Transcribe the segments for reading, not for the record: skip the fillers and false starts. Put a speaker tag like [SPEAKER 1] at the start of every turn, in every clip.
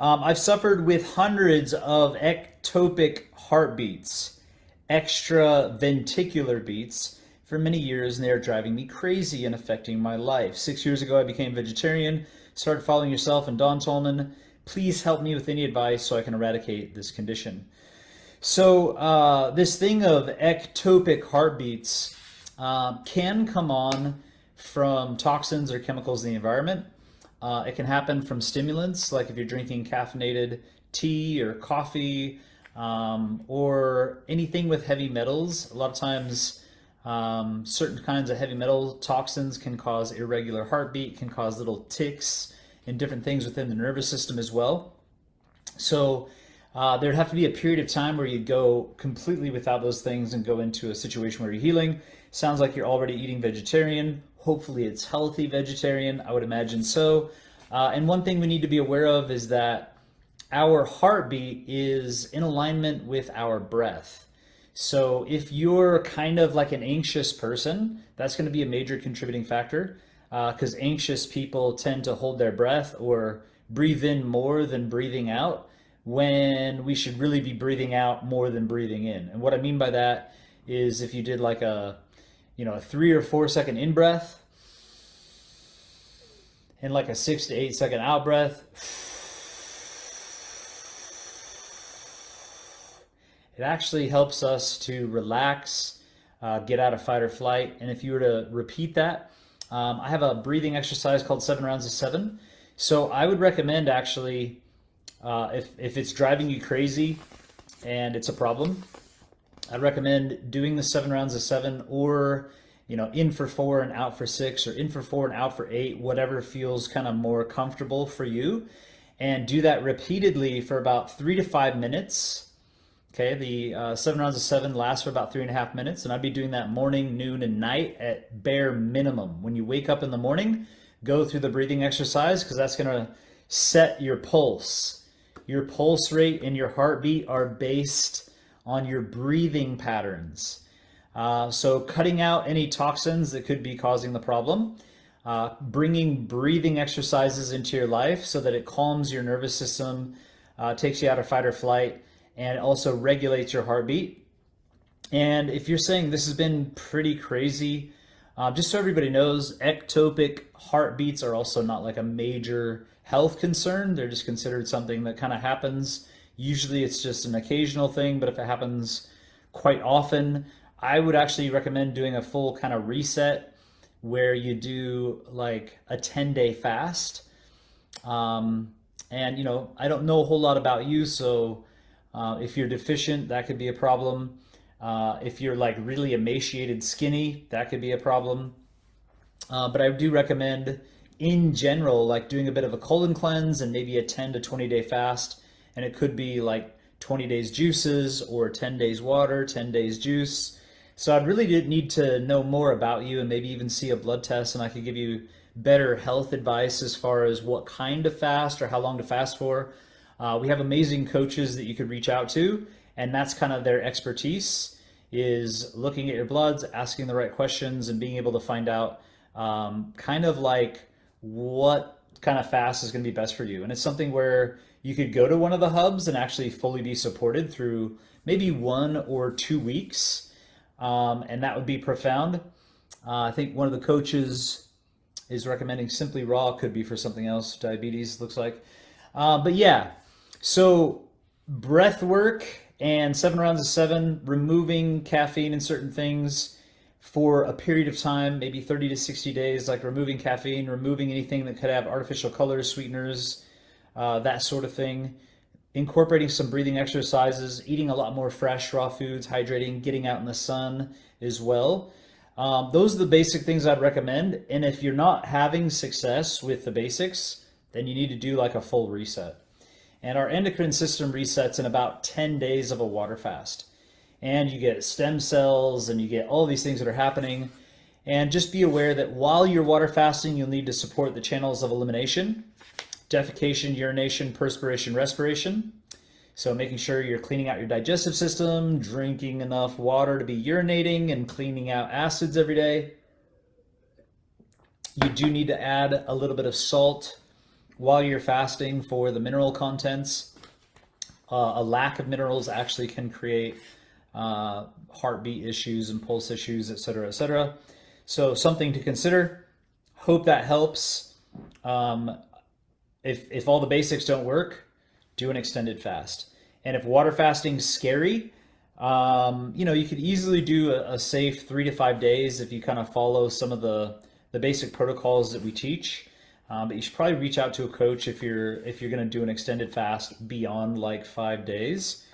[SPEAKER 1] I've suffered with hundreds of ectopic heartbeats, extra ventricular beats, for many years, and they are driving me crazy and affecting my life. 6 years ago, I became vegetarian, started following yourself and Don Tolman. Please help me with any advice so I can eradicate this condition. So this thing of ectopic heartbeats can come on from toxins or chemicals in the environment. It can happen from stimulants, like if you're drinking caffeinated tea or coffee, or anything with heavy metals. A lot of times, certain kinds of heavy metal toxins can cause irregular heartbeat, can cause little ticks and different things within the nervous system as well. So there'd have to be a period of time where you go completely without those things and go into a situation where you're healing. Sounds like you're already eating vegetarian. Hopefully it's healthy vegetarian. I would imagine so. And one thing we need to be aware of is that our heartbeat is in alignment with our breath. So if you're kind of like an anxious person, that's going to be a major contributing factor, because anxious people tend to hold their breath or breathe in more than breathing out, when we should really be breathing out more than breathing in. And what I mean by that is if you did like a 3 or 4 second in breath and like a 6 to 8 second out breath, it actually helps us to relax, get out of fight or flight. And if you were to repeat that, I have a breathing exercise called 7 rounds of 7. So I would recommend actually, if it's driving you crazy and it's a problem, I'd recommend doing the 7 rounds of 7, or in for 4 and out for 6, or in for 4 and out for 8, whatever feels kind of more comfortable for you, and do that repeatedly for about 3 to 5 minutes. Okay, the 7 rounds of 7 lasts for about 3.5 minutes, and I'd be doing that morning, noon, and night at bare minimum. When you wake up in the morning, go through the breathing exercise, because that's going to set your pulse. Your pulse rate and your heartbeat are based on your breathing patterns. So cutting out any toxins that could be causing the problem, bringing breathing exercises into your life so that it calms your nervous system, takes you out of fight or flight, and also regulates your heartbeat. And if you're saying this has been pretty crazy, just so everybody knows, ectopic heartbeats are also not like a major health concern. They're just considered something that kind of happens. Usually it's just an occasional thing, but if it happens quite often, I would actually recommend doing a full kind of reset where you do like a 10-day fast. And I don't know a whole lot about you, so if you're deficient, that could be a problem. If you're like really emaciated, skinny, that could be a problem. But I do recommend, in general, like doing a bit of a colon cleanse and maybe a 10 to 20 day fast. And it could be like 20 days juices, or 10 days water, 10 days juice. So I'd really need to know more about you and maybe even see a blood test, and I could give you better health advice as far as what kind of fast or how long to fast for. We have amazing coaches that you could reach out to, and that's kind of their expertise, is looking at your bloods, asking the right questions, and being able to find out kind of like what kind of fast is going to be best for you. And it's something where you could go to one of the hubs and actually fully be supported through maybe 1 or 2 weeks, and that would be profound. I think one of the coaches is recommending Simply Raw. Could be for something else, diabetes looks like. But yeah, so breath work and 7 rounds of 7, removing caffeine and certain things for a period of time, maybe 30 to 60 days, like removing caffeine, removing anything that could have artificial colors, sweeteners, that sort of thing. Incorporating some breathing exercises, eating a lot more fresh, raw foods, hydrating, getting out in the sun as well. Those are the basic things I'd recommend. And if you're not having success with the basics, then you need to do like a full reset. And our endocrine system resets in about 10 days of a water fast. And you get stem cells and you get all these things that are happening. And just be aware that while you're water fasting, you'll need to support the channels of elimination: defecation, urination, perspiration, respiration. So making sure you're cleaning out your digestive system, drinking enough water to be urinating, and cleaning out acids every day. You do need to add a little bit of salt while you're fasting for the mineral contents. A lack of minerals actually can create heartbeat issues and pulse issues, et cetera, et cetera. So something to consider. Hope that helps. If all the basics don't work, do an extended fast. And if water fasting's scary, you could easily do a safe 3 to 5 days if you kind of follow some of the basic protocols that we teach. But you should probably reach out to a coach if you're going to do an extended fast beyond like 5 days,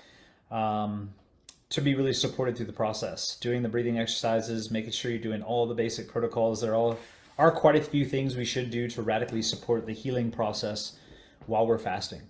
[SPEAKER 1] to be really supported through the process. Doing the breathing exercises, making sure you're doing all the basic protocols. There are quite a few things we should do to radically support the healing process while we're fasting.